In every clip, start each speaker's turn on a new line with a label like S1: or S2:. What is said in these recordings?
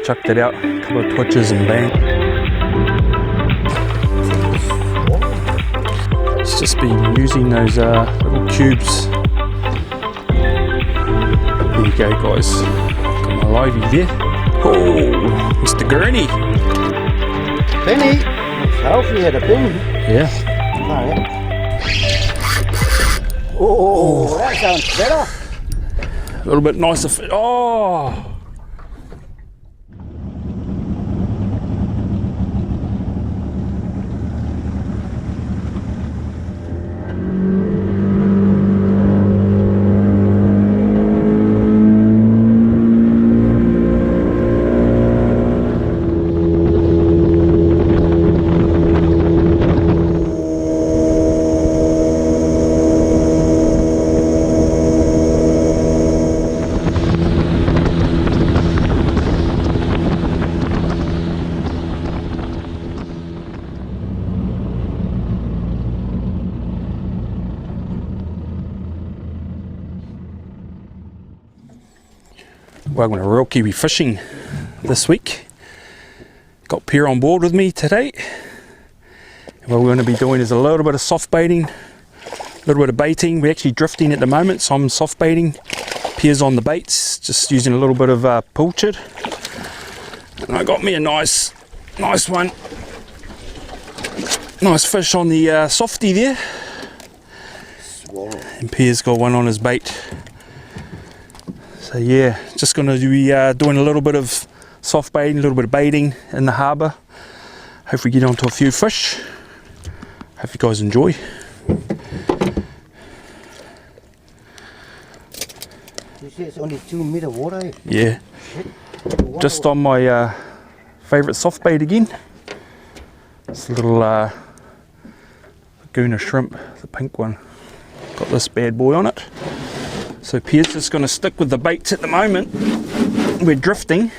S1: Chucked it out, a couple of twitches and bang. It's just been using those little cubes. There you go, guys. Got my livey there. Oh, Mr. Gurney.
S2: Penny. It's healthy at a penny.
S1: Yeah.
S2: Oh, that sounds better.
S1: A little bit nicer fit. Oh! Welcome to Real Kiwi Fishing this week. Got Pierre on board with me today. And what we're going to be doing is a little bit of soft baiting, a little bit of baiting. We're actually drifting at the moment, so I'm soft baiting. Pierre's on the baits, just using a little bit of pilchard. And I got me a nice one. Nice fish on the softie there. And Pierre's got one on his bait. So yeah, just going to be doing a little bit of soft baiting, a little bit of baiting in the harbour. Hopefully get onto a few fish. Hope you guys enjoy.
S2: You say it's only 2 meter water?
S1: Yeah. Just on my favourite soft bait again. It's a little Laguna shrimp, the pink one. Got this bad boy on it. So Pierre's just going to stick with the baits at the moment. We're drifting.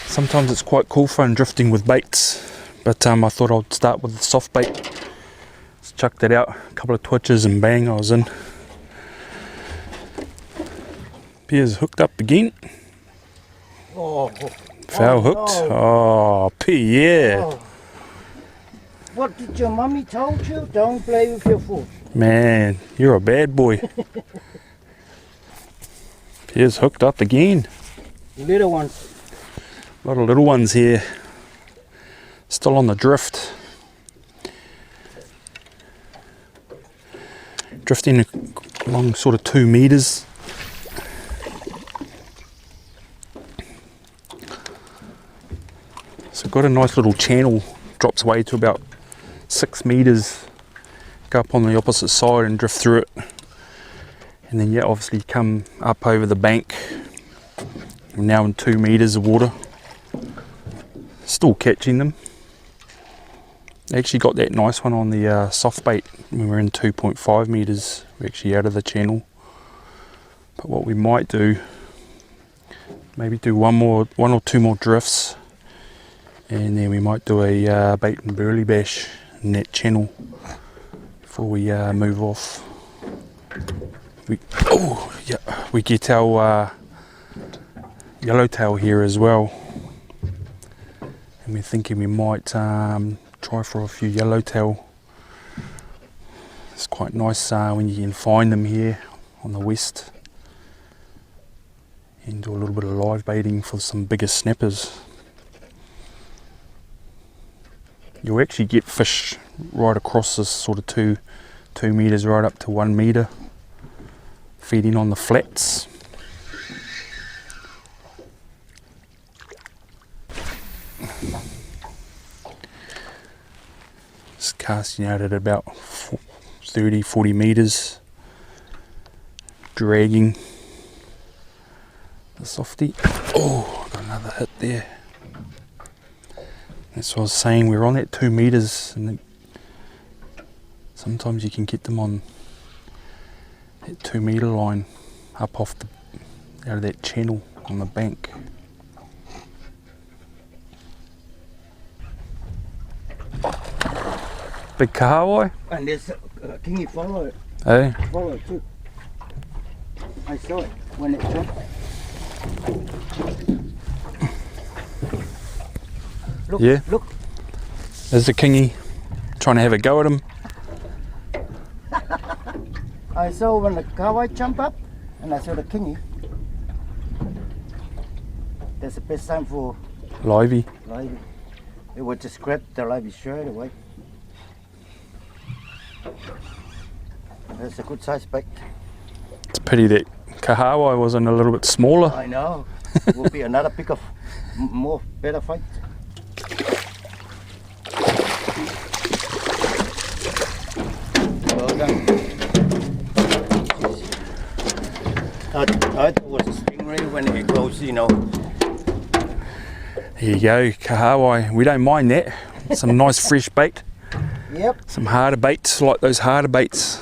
S1: Sometimes it's quite cool fun drifting with baits, but I thought I'd start with the soft bait. Just chucked it out, a couple of twitches and bang, I was in. Pierre's hooked up again.
S2: Oh,
S1: Foul hooked.
S2: No.
S1: Oh, Pierre.
S2: Oh. What did your mummy told you? Don't play with your food.
S1: Man, you're a bad boy. Pierre's hooked up again.
S2: Little ones.
S1: A lot of little ones here. Still on the drift. Drifting along sort of 2 meters. So got a nice little channel, drops away to about 6 meters. Go up on the opposite side and drift through it. And then yeah, obviously come up over the bank. We're now in 2 meters of water. Still catching them. Actually got that nice one on the soft bait when we're in 2.5 meters. We're actually out of the channel. But what we might do, maybe do one or two more drifts, and then we might do a bait and berley bash in that channel before we move off. We get our yellowtail here as well, and we're thinking we might try for a few yellowtail. It's quite nice when you can find them here on the west, and do a little bit of live baiting for some bigger snappers. You'll actually get fish right across this sort of 2 meters right up to 1 meter, feeding on the flats. Just casting out at about 30-40 meters, dragging the softie. Oh, got another hit there. That's what I was saying, we're on that 2 meters, and sometimes you can get them on that 2 meter line up off out of that channel on the bank. Big kahawai?
S2: And there's, can you follow it?
S1: Hey?
S2: Follow it too. I saw it when it jumped. Look,
S1: Yeah.
S2: look.
S1: There's the kingy trying to have a go at him.
S2: I saw when the kahawai jump up, and I saw the kingy. That's the best time for
S1: Livey.
S2: livey. It would just grab the livey straight away. That's a good size bait.
S1: It's a pity that kahawai wasn't a little bit smaller.
S2: I know. Will be another pick of more better fight. Well done. I thought it was a stingray when it goes, you know.
S1: There you go, kahawai. We don't mind that. Some nice fresh bait.
S2: Yep.
S1: Some harder baits, like those harder baits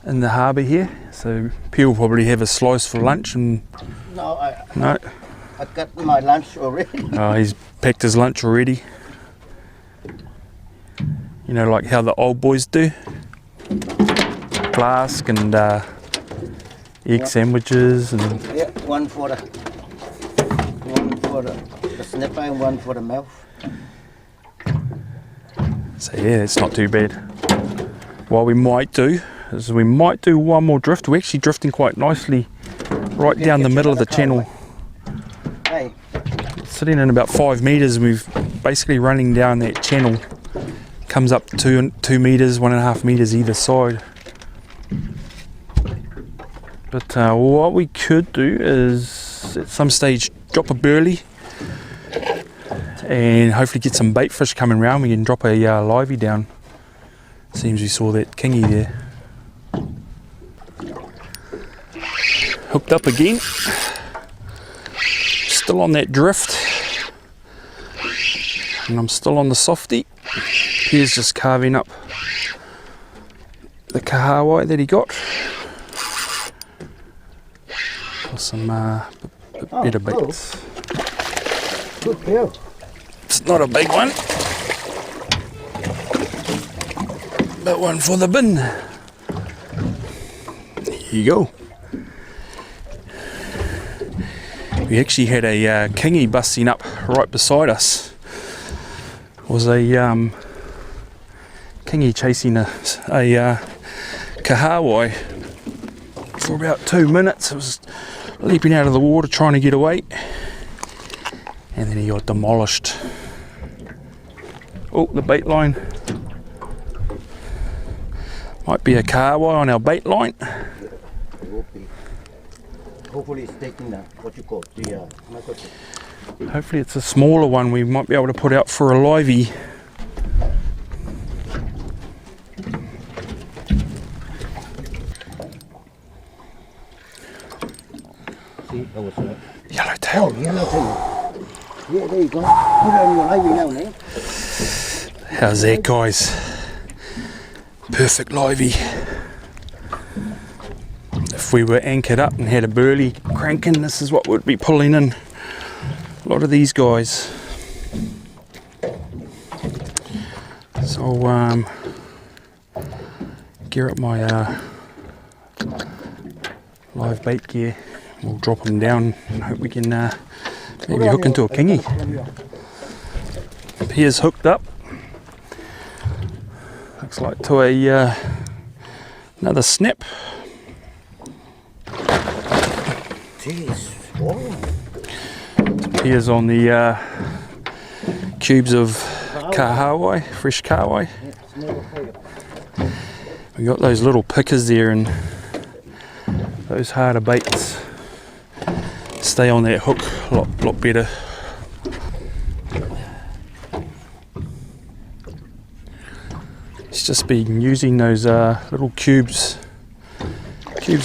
S1: in the harbour here. So Pete will probably have a slice for lunch and
S2: No,
S1: no.
S2: I got my lunch already.
S1: Oh, he's packed his lunch already. You know, like how the old boys do. Flask and egg sandwiches and
S2: Yeah, one for the snapper and one for the mouth.
S1: so yeah, it's not too bad. What we might do is we might do one more drift. We're actually drifting quite nicely right down the middle of the channel.
S2: Hey,
S1: Sitting in about 5 metres, we've basically running down that channel. Comes up 2 metres, 1.5 metres either side. But what we could do is at some stage drop a berley and hopefully get some bait fish coming around. We can drop a livey down. Seems we saw that kingy there. Hooked up again. Still on that drift. And I'm still on the softie. Here's just carving up the kahawai that he got. For some better
S2: cool.
S1: baits.
S2: Good deal.
S1: It's not a big one, but one for the bin. There you go. We actually had a kingy busting up right beside us. It was a kingy chasing a kahawai for about 2 minutes. It was leaping out of the water trying to get away, and then he got demolished. Oh, the bait line. Might be a kahawai on our bait line.
S2: It will be. Hopefully it's taking what you call the microchip.
S1: Hopefully it's a smaller one we might be able to put out for a livey.
S2: See, that was right.
S1: Yellowtail.
S2: Yellowtail. Yeah, there you go. Put it on your livey now, man.
S1: How's that, guys? Perfect livey. If we were anchored up and had a berley cranking, this is what we'd be pulling in. A lot of these guys. So I'll gear up my live bait gear. We'll drop them down and hope we can maybe hook into a kingy. Here's hooked up. Looks like to a another snap.
S2: Jeez. Whoa.
S1: Here's on the cubes of kahawai, fresh kahawai.
S2: Yeah, it's never fail.
S1: We got those little pickers there, and those harder baits stay on that hook a lot better. It's just been using those little cubes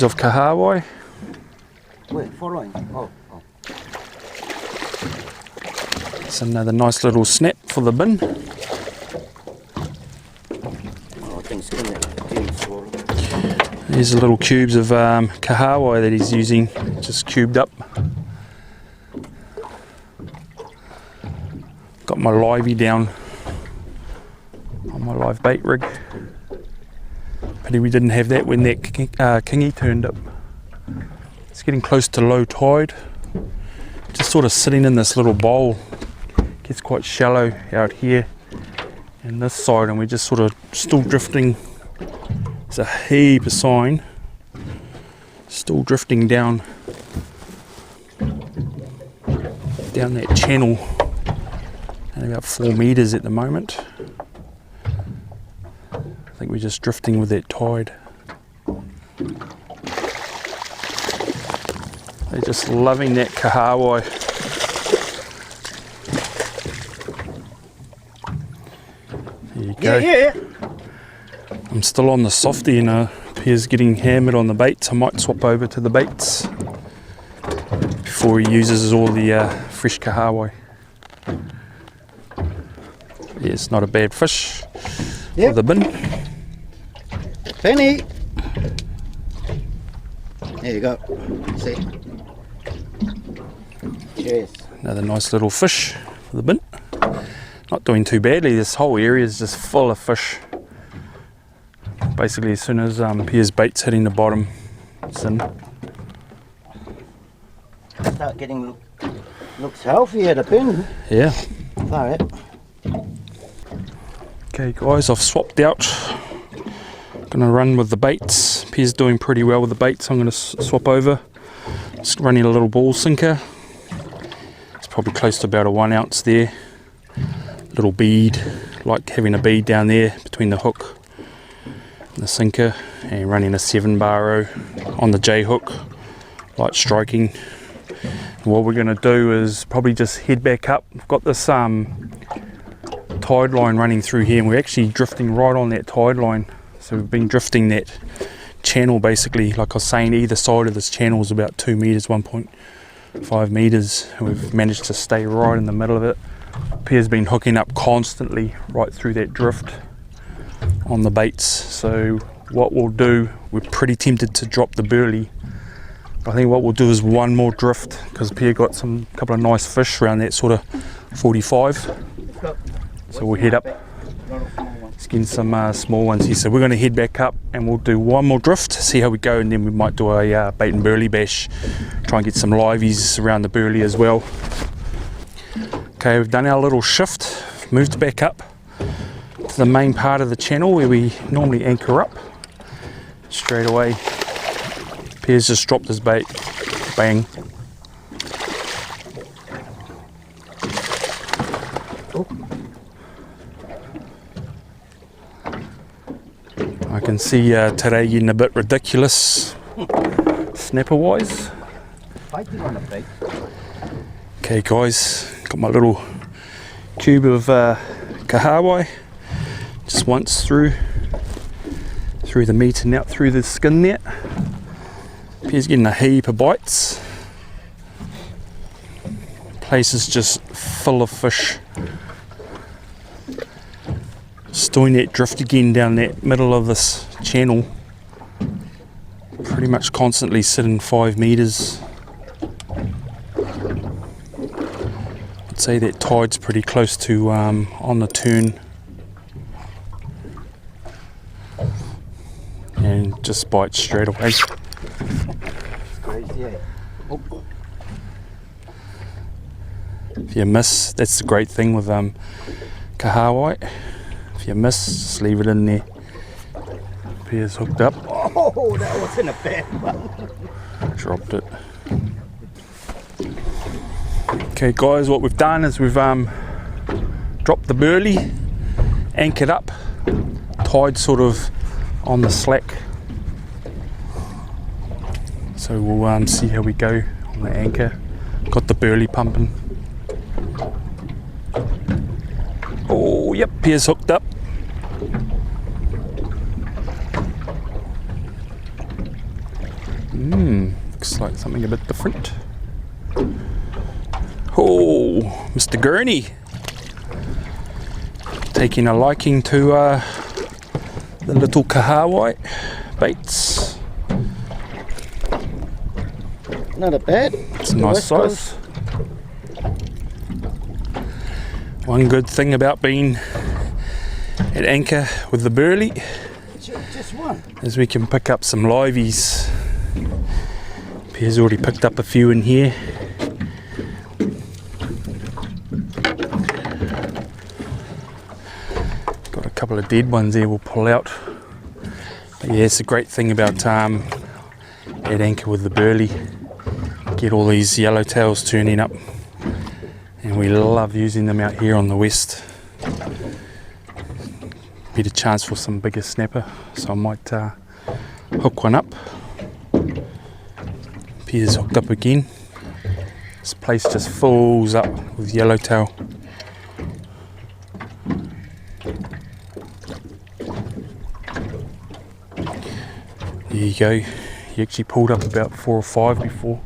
S1: of kahawai.
S2: Wait, following. Oh.
S1: It's another nice little snap for the bin.
S2: Oh, things coming. Swollen.
S1: These are little cubes of kahawai that he's using, just cubed up. Got my livey down on my live bait rig. Pity we didn't have that when that kingy turned up. It's getting close to low tide. Just sort of sitting in this little bowl, gets quite shallow out here and this side, and we're just sort of still drifting. There's a heap of sign, still drifting down that channel at about 4 meters at the moment. I think we're just drifting with that tide. They're just loving that kahawai. There you go.
S2: Yeah.
S1: I'm still on the softie and Pierre's getting hammered on the baits. I might swap over to the baits before he uses all the fresh kahawai. Yeah, it's not a bad fish for the bin.
S2: Penny. There you go. See. Cheers.
S1: Another nice little fish for the bin. Not doing too badly. This whole area is just full of fish. Basically, as soon as Pierre's bait's hitting the bottom, it's in.
S2: Start getting looks healthy at the bin.
S1: Yeah.
S2: Alright.
S1: Okay, guys, I've swapped out. Gonna run with the baits. Pierre's doing pretty well with the baits. I'm gonna swap over. Just running a little ball sinker. It's probably close to about a 1 ounce there. Little bead, like having a bead down there between the hook and the sinker, and running a 7 bar on the J hook, light striking. And what we're gonna do is probably just head back up. We've got this tide line running through here, and we're actually drifting right on that tide line. So we've been drifting that channel basically, like I was saying, either side of this channel is about 2 meters, 1.5 meters, and we've managed to stay right in the middle of it. Pierre's been hooking up constantly right through that drift on the baits. So what we'll do, we're pretty tempted to drop the berley. I think what we'll do is one more drift, because Pierre got a couple of nice fish around that sort of 45. So we'll head up, let's get some small ones here. So we're going to head back up and we'll do one more drift, see how we go, and then we might do a bait and berley bash, try and get some liveys around the berley as well. Okay, we've done our little shift, moved back up to the main part of the channel where we normally anchor up. Straight away, Pierre's just dropped his bait, bang. I can see today getting a bit ridiculous, snapper wise. Okay guys, got my little cube of kahawai, just once through the meat and out through the skin there. Pierre's getting a heap of bites. Place is just full of fish. Just doing that drift again down that middle of this channel. Pretty much constantly sitting 5 meters. I'd say that tide's pretty close to on the turn. And just bites straight away. If you miss, that's the great thing with kahawai. If you miss, just leave it in there. Pierre's hooked up.
S2: Oh, that wasn't a bad one.
S1: Dropped it. Okay guys, what we've done is we've dropped the berley, anchored up, tide sort of on the slack. So we'll see how we go on the anchor. Got the berley pumping. Oh yep, Pierre's hooked up. Looks like something a bit different. Oh, Mr. Gurney taking a liking to the little kahawai baits.
S2: Not a bad.
S1: It's a nice size. One good thing about being at anchor with the berley
S2: Just one.
S1: is we can pick up some liveys. Pierre's already picked up a few in here. couple of dead ones there we'll pull out. But yeah, it's a great thing about at anchor with the burley. Get all these yellowtails turning up, and we love using them out here on the west. Better chance for some bigger snapper, so I might hook one up. Piers hooked up again. This place just fills up with yellowtail. There you go. He actually pulled up about 4 or 5 before.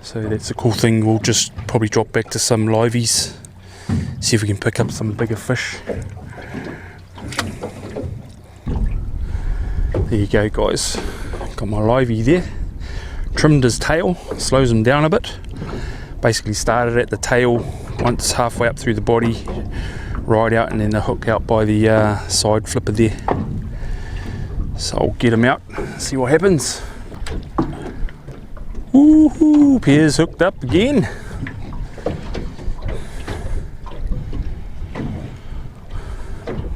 S1: So that's a cool thing. We'll just probably drop back to some liveys, see if we can pick up some bigger fish. There you go, guys. Got my livey there. Trimmed his tail, slows him down a bit. Basically started at the tail, once halfway up through the body, right out, and then the hook out by the side flipper there. So I'll get him out, see what happens. Woohoo! Piers hooked up again.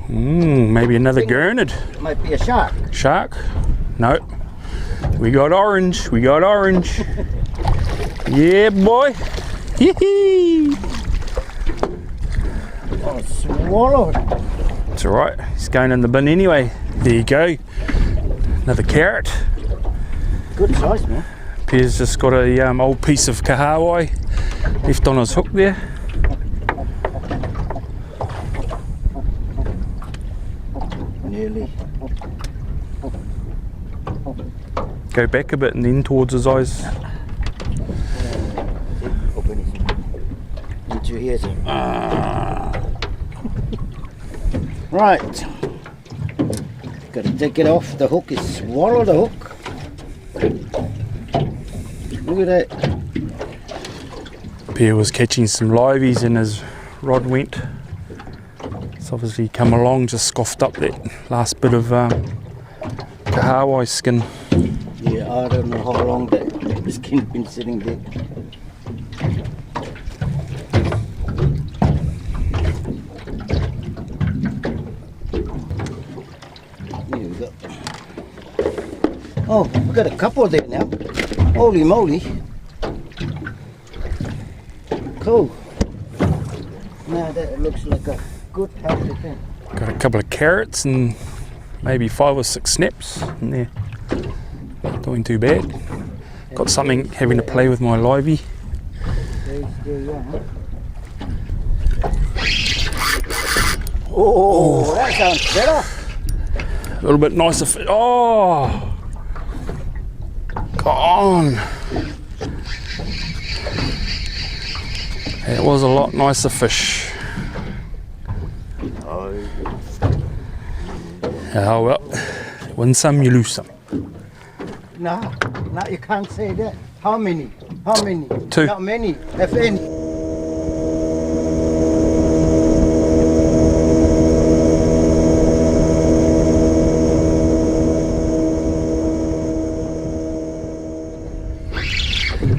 S1: Maybe another gurnard.
S2: Might be a shark.
S1: Shark? No. We got orange. We got orange. Yeah, boy. Hee-hee.
S2: Oh, swallowed.
S1: It's alright. He's going in the bin anyway. There you go. Another carrot.
S2: Good size, man.
S1: Piers just got a old piece of kahawai left on his hook there.
S2: Nearly.
S1: Go back a bit and then towards his eyes.
S2: Open it. Into here. Right. Gotta take it off the hook. It's swallow the hook. Look at that.
S1: Pierre was catching some liveys and his rod went. It's obviously come along, just scoffed up that last bit of kahawai skin.
S2: Yeah, I don't know how long that skin's been sitting there. Here we go. Oh, we got a couple there now. Holy moly. Cool. Now that looks like a good healthy thing.
S1: Got a couple of carrots and maybe 5 or 6 snaps in there. Not doing too bad. Got something having to play with my livey.
S2: Oh, that sounds better.
S1: A little bit nicer. Oh! Go on! It was a lot nicer fish. Oh well, win some, you lose some.
S2: No, you can't say that. How many? How many?
S1: 2.
S2: Not many, if any.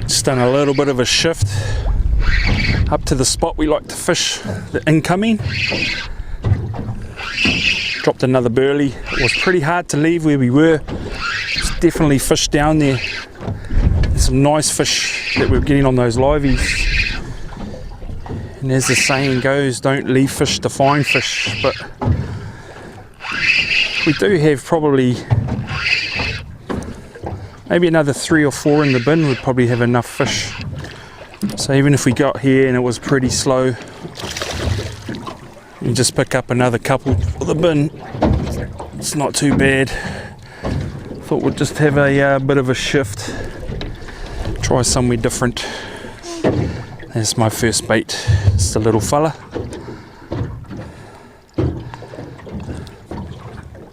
S1: Just done a little bit of a shift up to the spot we like to fish, the incoming. Dropped another burley. It was pretty hard to leave where we were. There's definitely fish down there. There's some nice fish that we're getting on those liveys. And as the saying goes, don't leave fish to find fish. But we do have probably maybe another 3 or 4 in the bin. We'd probably have enough fish. So even if we got here and it was pretty slow, you just pick up another couple for the bin. It's not too bad. Thought we'd just have a bit of a shift. Try somewhere different. There's my first bait. It's a little fella.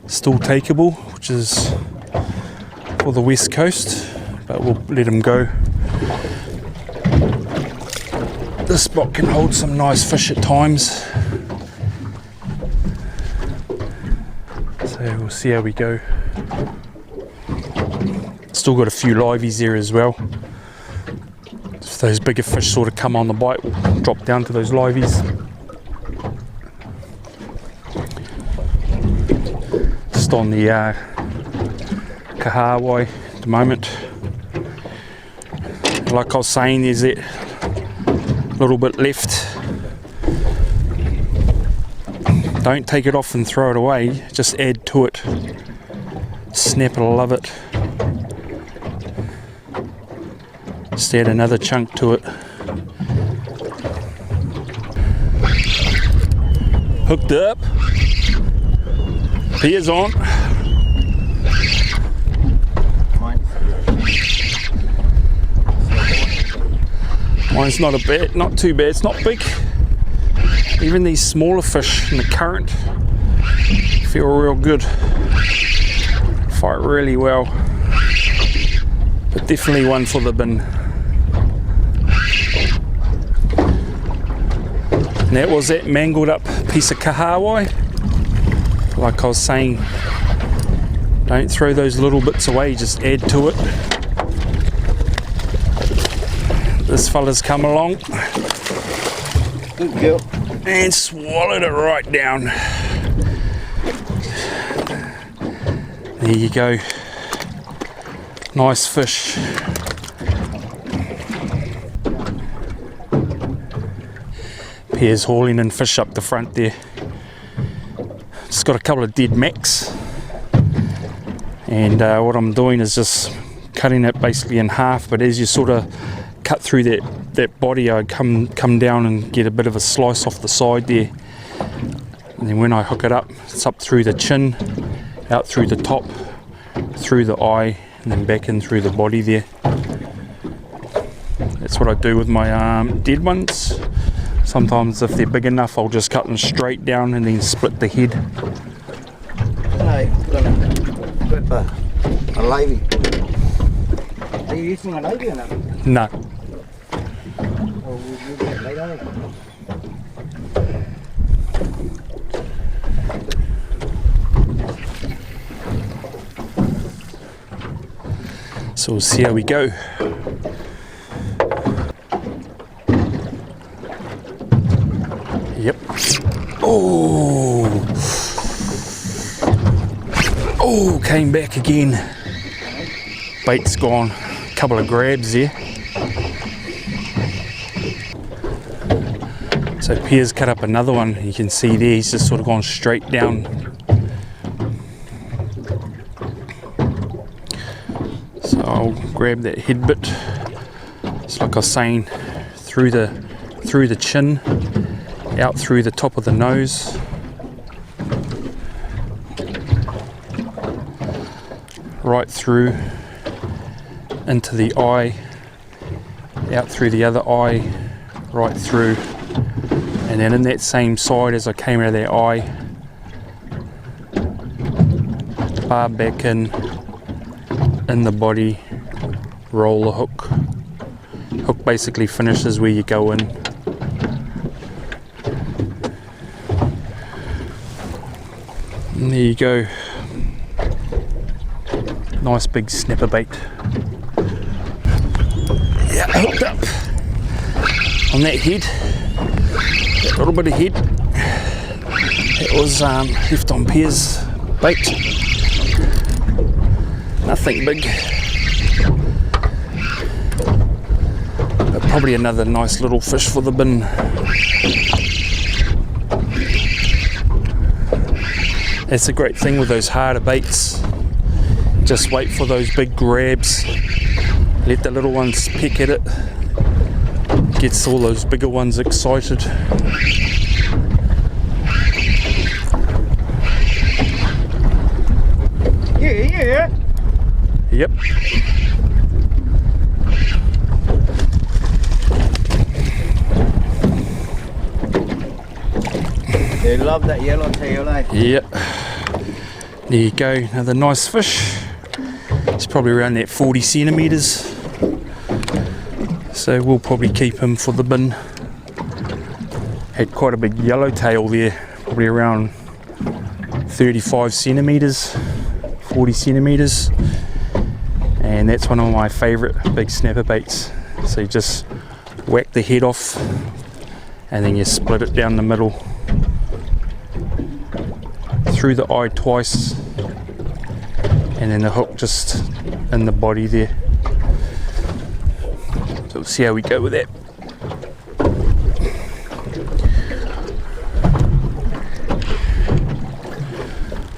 S1: Still takeable, which is for the west coast, but we'll let him go. This spot can hold some nice fish at times. So we'll see how we go. Still got a few liveys there as well. If those bigger fish sort of come on the bite, we'll drop down to those liveys. just on the kahawai at the moment. Like I was saying, there's that little bit left. Don't take it off and throw it away, just add to it. Snapper love it. Just add another chunk to it. Hooked up. Piers on. Mine's not too bad, it's not big. Even these smaller fish in the current feel real good. Fight really well. But definitely one for the bin. And that was that mangled up piece of kahawai. Like I was saying, don't throw those little bits away, just add to it. This fella's come along.
S2: Good girl.
S1: And swallowed it right down. There you go. Nice fish. Piers hauling in fish up the front there. Just got a couple of dead macks. And what I'm doing is just cutting it basically in half, but as you sort of cut through that body, I come down and get a bit of a slice off the side there, and then when I hook it up, it's up through the chin, out through the top, through the eye, and then back in through the body there. That's what I do with my dead ones. Sometimes if they're big enough, I'll just cut them straight down and then split the head.
S2: A livey. Are you using a livey or not?
S1: No.
S2: Or will you get later?
S1: So we'll see how we go. Yep. Oh, came back again. Bait's gone. A couple of grabs there. So Piers cut up another one. You can see there he's just sort of gone straight down. So I'll grab that head bit. It's like I was saying, through the chin, out through the top of the nose. Right through into the eye, out through the other eye, right through, and then in that same side as I came out of that eye, barb back in the body, roll the hook. Hook basically finishes where you go in. And there you go. Nice big snapper bait. Yeah, hooked up on that head. That little bit of head. It was left on Piers bait. Nothing big. But probably another nice little fish for the bin. That's a great thing with those harder baits. Just wait for those big grabs, let the little ones peck at it, gets all those bigger ones excited.
S2: Yeah.
S1: Yep.
S2: They love that yellow tail, eh?
S1: Yep. There you go, another nice fish. It's probably around that 40 centimetres. So we'll probably keep him for the bin. Had quite a big yellow tail there, probably around 35 centimetres, 40 centimetres. And that's one of my favourite big snapper baits. So you just whack the head off and then you split it down the middle. Through the eye twice, and then the hook just in the body there. So we'll see how we go with that.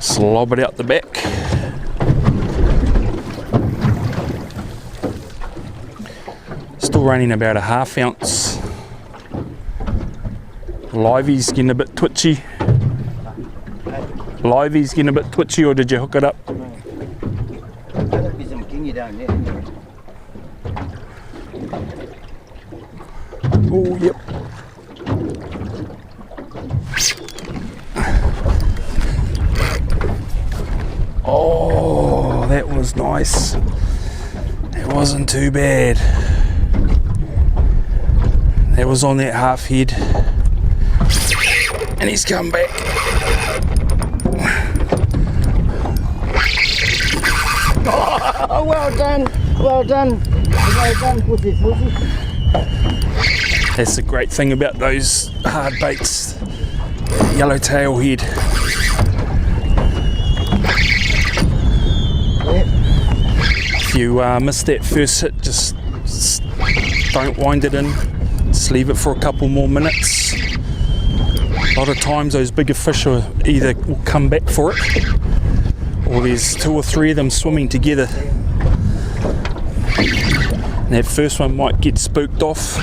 S1: Slob it out the back. Still running about a 1/2 ounce. Livey's getting a bit twitchy. Livey's getting a bit twitchy, or did you hook it up?
S2: There'll be some kingy down there.
S1: Oh, yep. Oh, that was nice. It wasn't too bad. That was on that half head. And he's come back.
S2: Oh, well done. Well done. Well done, pussy.
S1: That's the great thing about those hard baits. Yellowtail head. If you miss that first hit, just don't wind it in. Just leave it for a couple more minutes. A lot of times those bigger fish will either come back for it, or there's 2 or 3 of them swimming together. And that first one might get spooked off.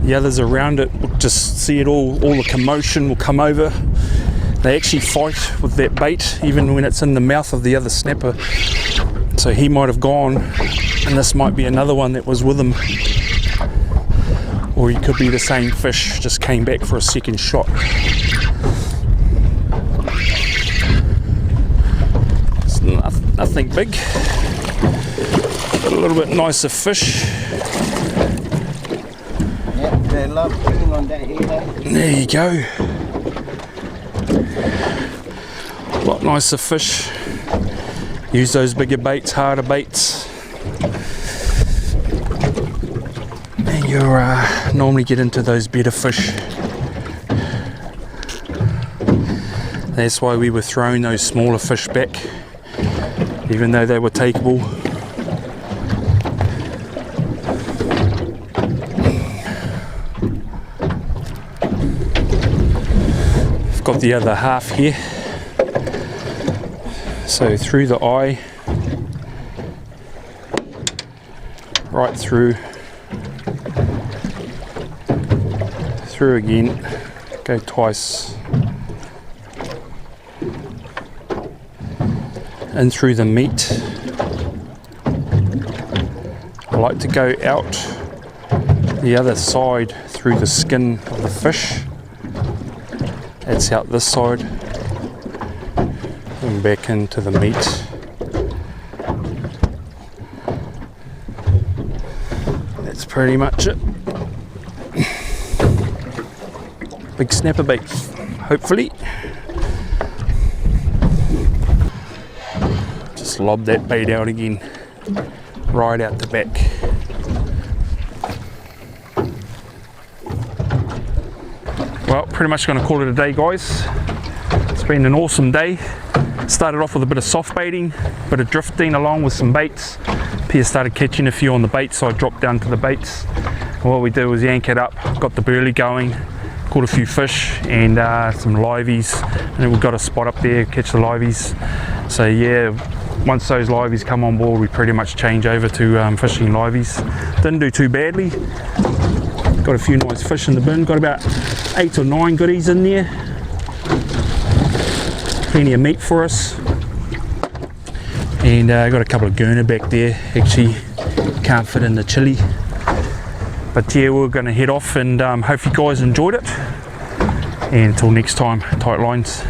S1: The others around it will just see it all the commotion will come over. They actually fight with that bait even when it's in the mouth of the other snapper. So he might have gone, and this might be another one that was with him. Or he could be the same fish, just came back for a second shot. It's nothing big, but a little bit nicer fish.
S2: Yeah, they love picking on that here.
S1: There you go. A lot nicer fish. Use those bigger baits, harder baits. And you normally get into those better fish. That's why we were throwing those smaller fish back, even though they were takeable. I've got the other half here. So through the eye, right through again, go twice, in through the meat. I like to go out the other side through the skin of the fish. That's out this side. And back into the meat. That's pretty much it. Big snapper bait, hopefully. Just lob that bait out again, right out the back. Well, pretty much going to call it a day, guys. It's been an awesome day. Started off with a bit of soft baiting, a bit of drifting along with some baits. Pierre started catching a few on the baits, so I dropped down to the baits. And what we did was yank it up, got the berley going, caught a few fish and some liveys, and then we've got a spot up there, catch the liveys. So yeah, once those liveys come on board, we pretty much change over to fishing liveys. Didn't do too badly. Got a few nice fish in the bin, got about 8 or 9 goodies in there. Plenty of meat for us, and I got a couple of gurner back there. Actually can't fit in the chili, but yeah, we're going to head off, and hope you guys enjoyed it, and until next time, tight lines.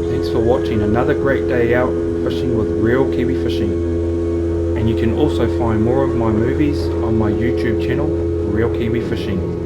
S1: Thanks for watching another great day out fishing with Real Kiwi Fishing, and you can also find more of my movies on my YouTube channel, Real Kiwi Fishing.